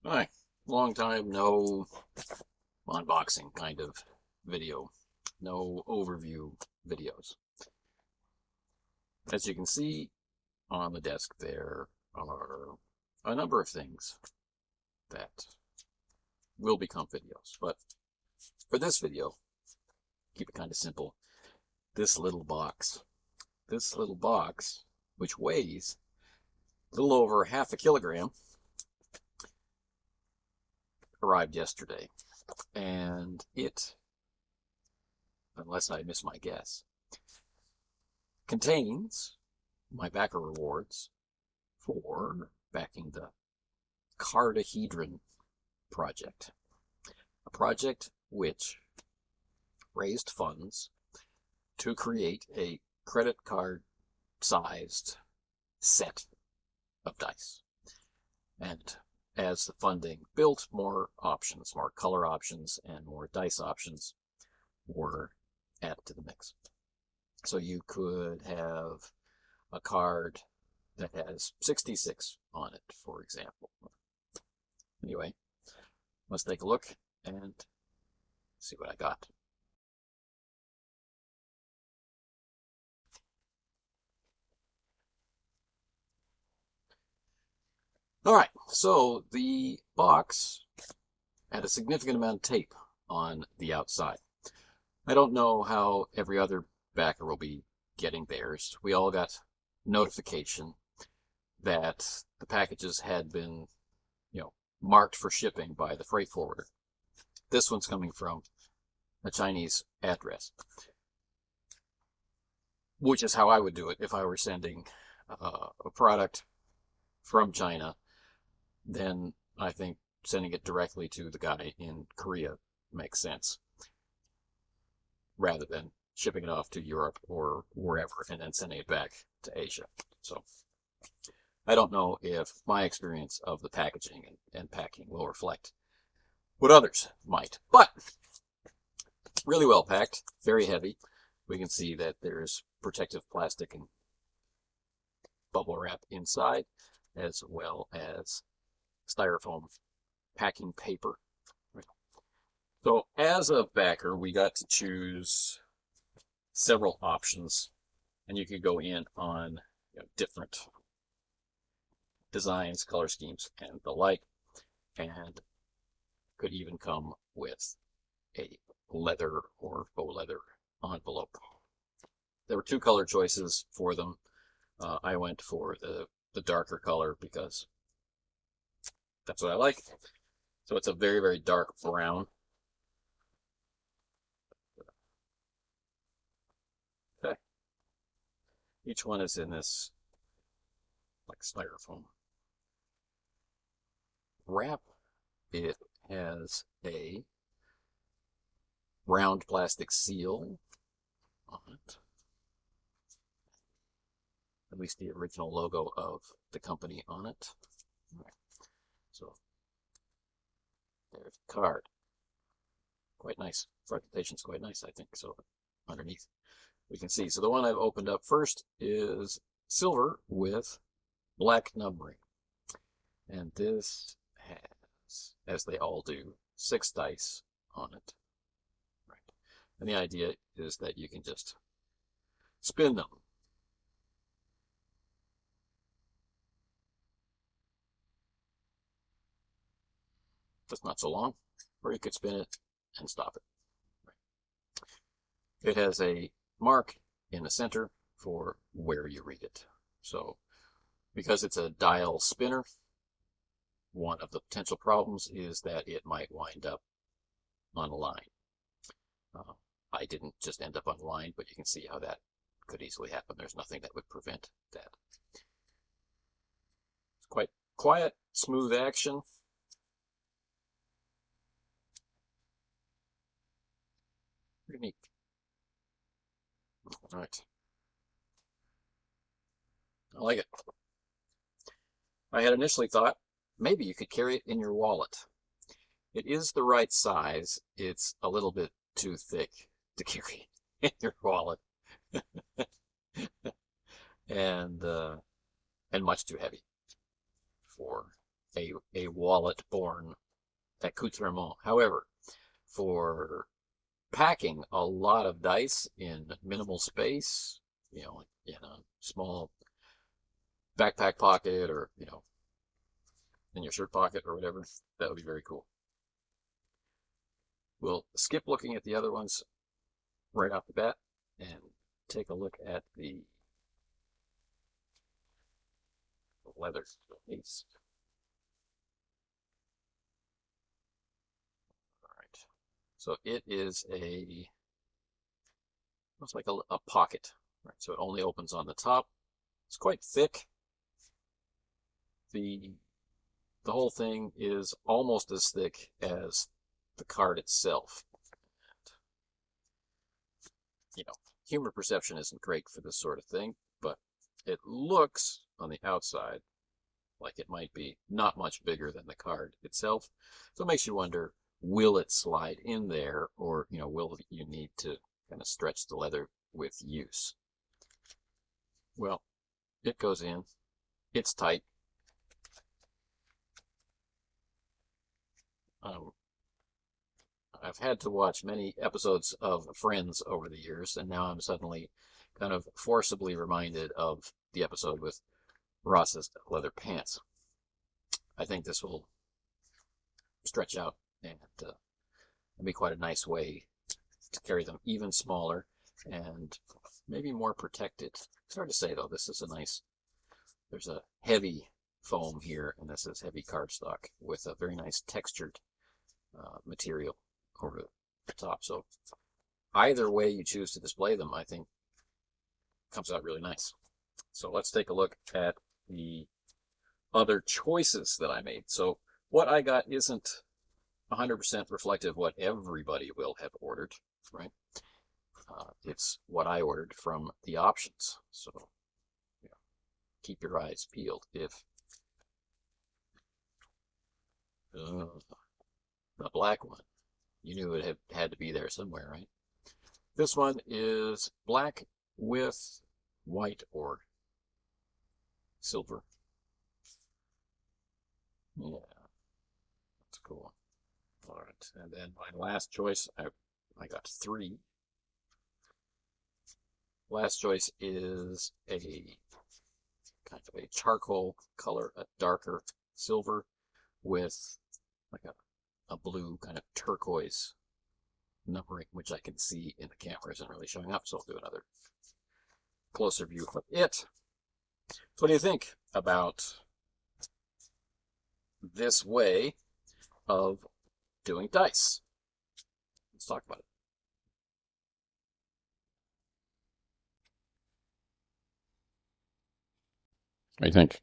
Hi, long time no unboxing kind of video, no overview videos. As you can see on the desk, there are a number of things that will become videos, but for this video, keep it kind of simple. This little box, which weighs a little over half a kilogram, arrived yesterday, and it, unless I miss my guess, contains my backer rewards for backing the cardyhedron project, a project which raised funds to create a credit card sized set of dice. And as the funding built, more options, more color options, and more dice options were added to the mix. So you could have a card that has 66 on it, for example. Anyway, let's take a look and see what I got. All right, so the box had a significant amount of tape on the outside. I don't know how every other backer will be getting theirs. We all got notification that the packages had been, marked for shipping by the freight forwarder. This one's coming from a Chinese address, which is how I would do it if I were sending a product from China. Then I think sending it directly to the guy in Korea makes sense, rather than shipping it off to Europe or wherever and then sending it back to Asia. So I don't know if my experience of the packaging and packing will reflect what others might, but really well packed, very heavy. We can see that there's protective plastic and bubble wrap inside, as well as styrofoam packing paper. So as a backer, we got to choose several options, and you could go in on different designs, color schemes, and the like, and could even come with a leather or faux leather envelope. There were two color choices for them. I went for the darker color because that's what I like. So it's a very, very dark brown. Okay. Each one is in this like styrofoam wrap. It has a round plastic seal on it. At least the original logo of the company on it. So there's the card. Quite nice. Presentation's quite nice, I think. So underneath we can see. So the one I've opened up first is silver with black numbering. And this has, as they all do, 6 dice on it. Right. And the idea is that you can just spin them. That's not so long, or you could spin it and stop it. Right. It has a mark in the center for where you read it. So because it's a dial spinner, one of the potential problems is that it might wind up on a line. I didn't just end up on the line, but you can see how that could easily happen. There's nothing that would prevent that. It's quite quiet, smooth action. Pretty neat. All right. I like it. I had initially thought maybe you could carry it in your wallet. It is the right size. It's a little bit too thick to carry in your wallet. and much too heavy for a wallet-borne accoutrement. However, for packing a lot of dice in minimal space, in a small backpack pocket, or in your shirt pocket or whatever, that would be very cool. We'll skip looking at the other ones right off the bat and take a look at the leather case. All right. So it is looks like a pocket. Right. So it only opens on the top. It's quite thick. The whole thing is almost as thick as the card itself. Humor perception isn't great for this sort of thing, but it looks on the outside like it might be not much bigger than the card itself. So it makes you wonder, will it slide in there, or will you need to kind of stretch the leather with use? Well, it goes in. It's tight. I've had to watch many episodes of Friends over the years, and now I'm suddenly kind of forcibly reminded of the episode with Ross's leather pants. I think this will stretch out and be quite a nice way to carry them even smaller and maybe more protected. It's hard to say, though. This is there's a heavy foam here, and this is heavy cardstock with a very nice textured material over the top. So either way you choose to display them, I think comes out really nice. So let's take a look at the other choices that I made. So what I got isn't 100% reflective of what everybody will have ordered, right? It's what I ordered from the options. So keep your eyes peeled. If the black one, you knew it had to be there somewhere, right? This one is black with white or silver. Yeah, that's a cool one. All right, and then my last choice, I got 3. Last choice is a kind of a charcoal color, a darker silver with like a blue kind of turquoise numbering, which I can see in the camera isn't really showing up, so I'll do another closer view of it. So what do you think about this way of doing dice? Let's talk about it. What do you think?